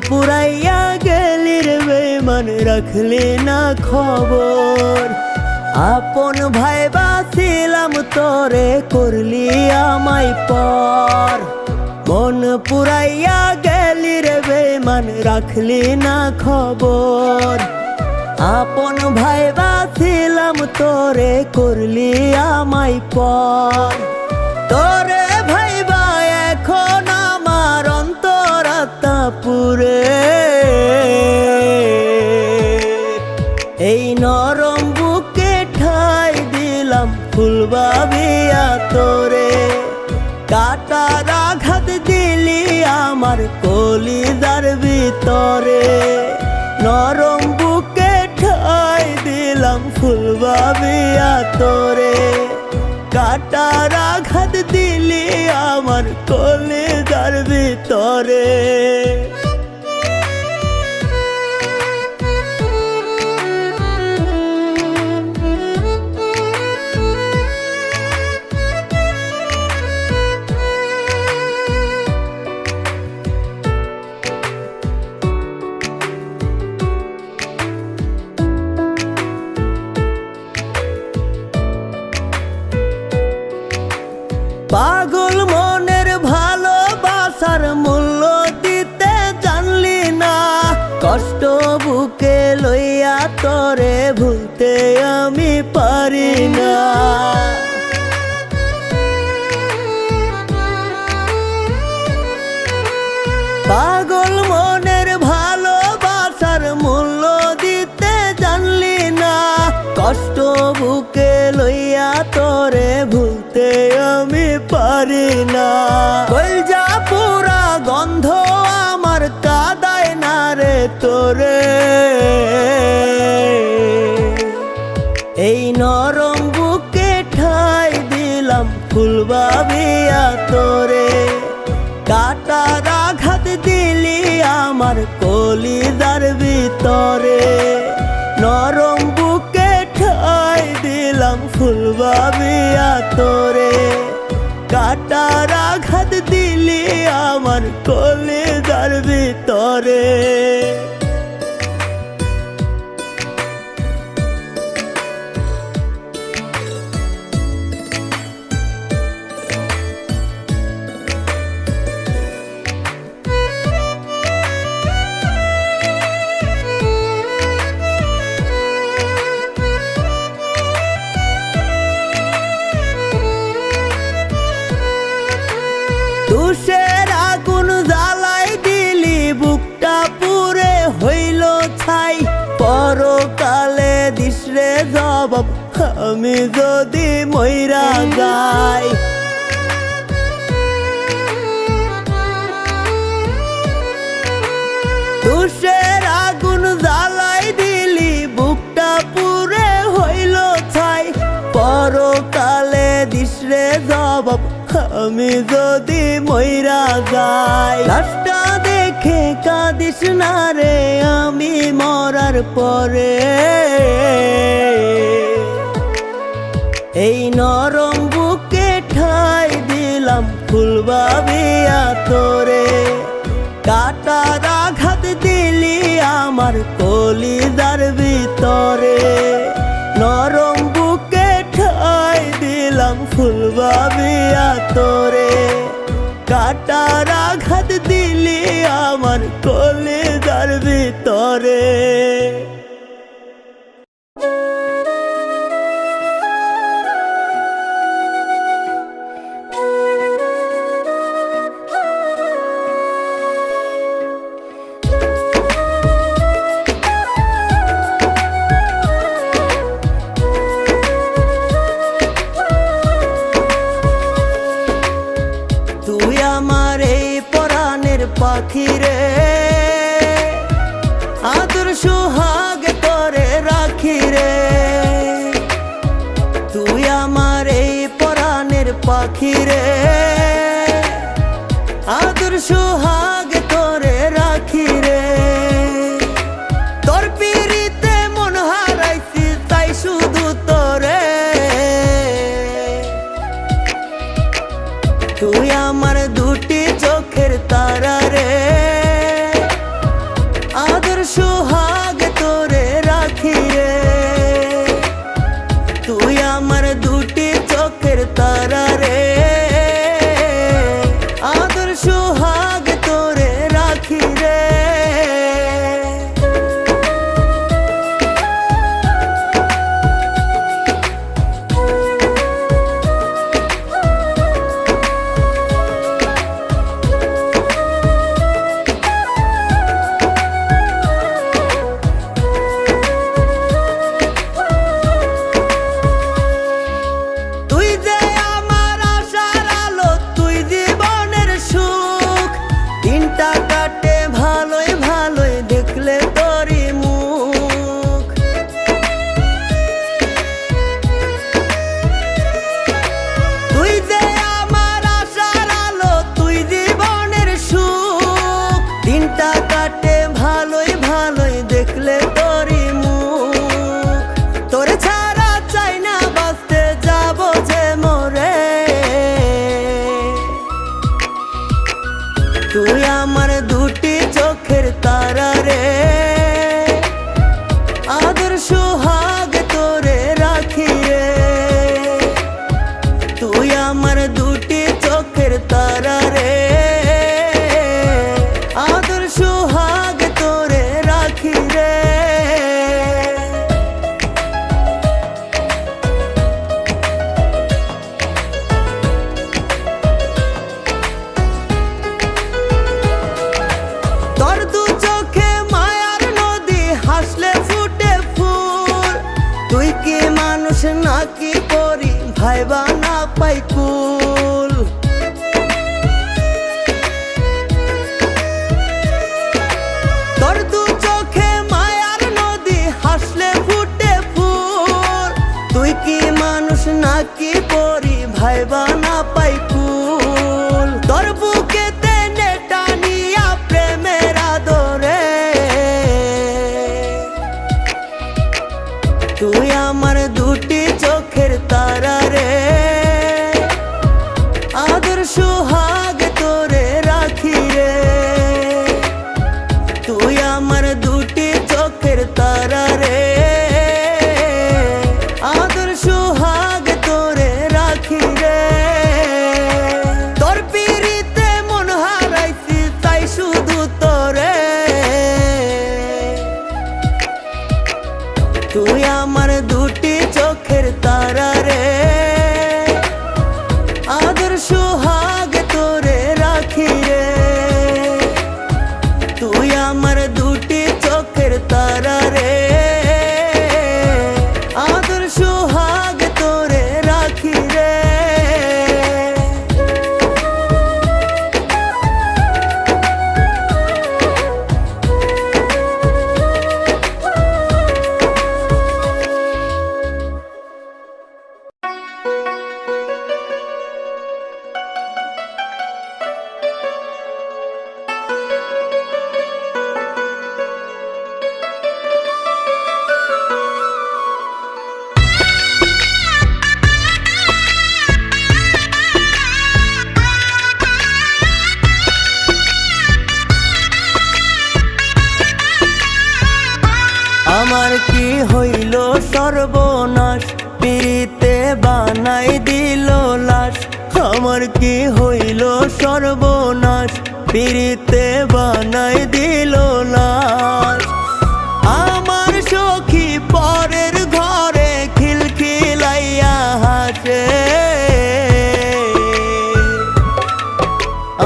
পুরাইয়া গেলি রে বেমান, রাখলি না খবর। আপন ভাই বাছিলাম তোরে, করলি আমায় পর। মন পুরাইয়া গেলি রে বেমান, রাখলি না খবর। আপন ভাই বাছিলাম তোরে, করলি আমায় পর। তোরে ভাইবা এখন আমার অন্তরাত্মা পুরে। এই নরম বুকে ঠাই দিলাম ফুল ভাবিয়া তোরে। কাটার আঘাত দিলি আমার কলিজার ভিতরে। নরম বুকে ঠাই দিলাম ফুল ভাবিয়া তোরে। কাটার আঘাত দিলি আমার কলিজার ভিতরে। পাগল মনের ভালোবাসার মূল্য দিতে জানলি না। কষ্ট বুকে লইয়া তোরে ভুলতে আমি পারি না। পাগল মনের ভালোবাসার মূল্য দিতে জানলি না। কষ্ট বুকে লইয়া তোরে ভুলতে আমি পারি না। কলজা পুরা গন্ধ আমার কাদায় না রে তোরে। এই নরম বুকে ঠাই দিলাম ফুল ভাবিয়া তোরে। কাটার আঘাত দিলি আমার কলিজার ভিতরে। নরম বুকে ঠাই দিলাম ফুল ভাবিয়া তোরে। কাটার আঘাত দিলি আমার কলিজার ভিতরে। তুষের আগুন জ্বালাই দিলি বুকটা পুরে হইল ছাই। পরকালে দিস রে জবাব আমি যদি মইরা যাই। তুষের আগুন জ্বালাই দিলি বুকটা পুরে হইল ছাই। পরকালে দিস রে জবাব আমি যদি মইরা যাই। লাশটা দেখে কাঁদিস না রে আমি মরার পরে। এই নরম বুকে ঠাই দিলাম ফুল ভাবিয়া তোরে। কাটার আঘাত দিলি আমার কলিজার ভিতরে। নরম বুকে ঠাই দিলাম ফুল ভাবিয়া তোরে। কাটার আঘাত দিলি আমার কলিজার ভিতরে। তুই আমার এই পরাণের পাখি রে, আদর সোহাগ তোরে রাখি রে। তুই আমার এই পরাণের পাখি রে, আদর সোহাগ তোরে রাখি রে। তোর পিরিতে মন হারাইছি তাই শুধু তোরে। তুই আমার দুটি চোখের তারা রে, মানুষ নাকি পরি ভাইবা না পাই কুল। তোর দু চোখে মায়ার নদী হাসলে ফুটে ফুল। তুই কি মানুষ নাকি পরি ভাইবা না পাই কুল। তোর বুকেতে নেটা নিয়া প্রেমের আদরে তুই আমার দুটি চোখের তারা রে। আদর সোহাগ তোরে রাখি রে। তুই আমার দুটি চোখের তারা রে। আদর সোহাগ তোরে রাখি রে। তোর পিরিতে মন হারাইছি তাই শুধু তোরে। তুই আমার দুটি চোখের তারা রে। আদর সোহাগ তোরে রাখি রে। তুই আমার দুটি চোখের তারা রে। আদর সোহাগ তোরে রাখি রে। আমার কি হইল সর্বনাশ পিরিতে বানাই দিল লাশ। আমার কি হইল সর্বনাশ পিরিতে বানাই দিল লাশ। আমার সখী পরের ঘরে খিলখিলাইয়া হাসে।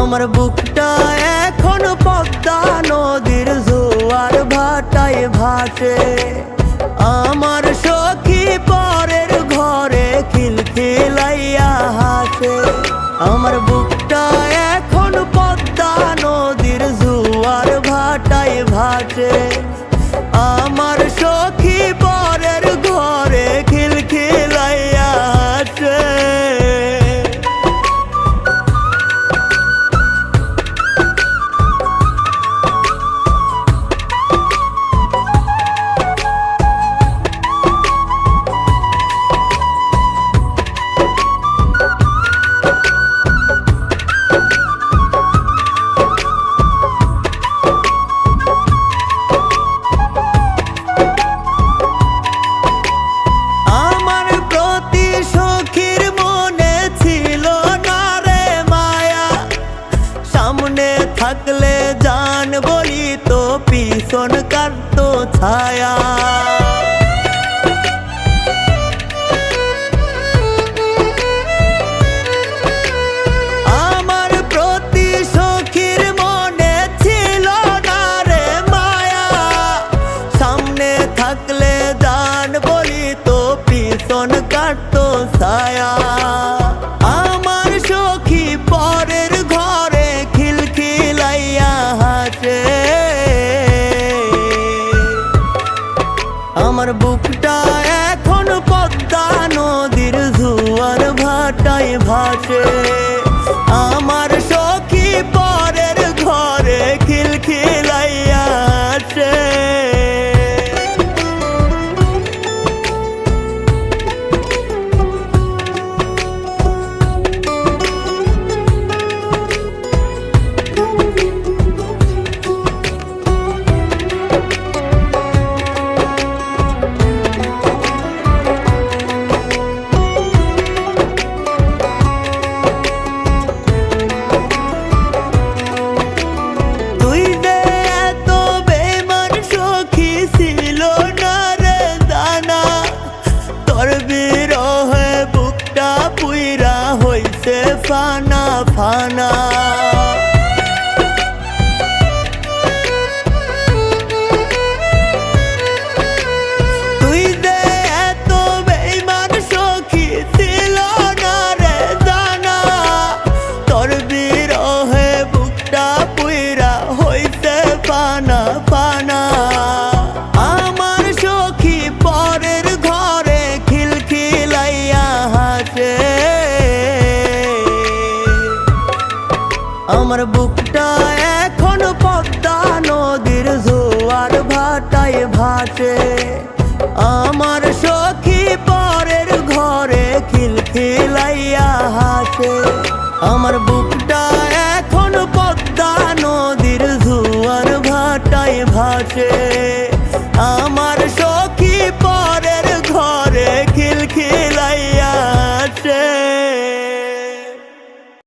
আমার বুকটা এখন পদ্মা নদীর জোয়ার ভাটায় ভাসে। আমার সখী পরের ঘরে খিলখিলাইয়া হাসে। আমার বুকটা এখন পদ্মা নদীর জোয়ার ভাটায় ভাসে। আমার সখী পরের ঘরে খিলখিলাইয়া হাসে। থাকলে জান বলি তো পিছন কাটতো ছায়া। আমার প্রতি সখীর মনে ছিল না রে মায়া। সামনে থাকলে জান বলি তো পিছন কাটতো ছায়া। আমার সখী পরের ঘরে খিলখিলাইয়া হাসে। আমার বুকটা এখন পদ্মা নদীর জোয়ার ভাটায় ভাসে। আমার সখী পরের ঘরে খিলখিলাইয়া হাসে। তুই যে এত বেঈমান আমার সখী পরের ঘরে খিলখিল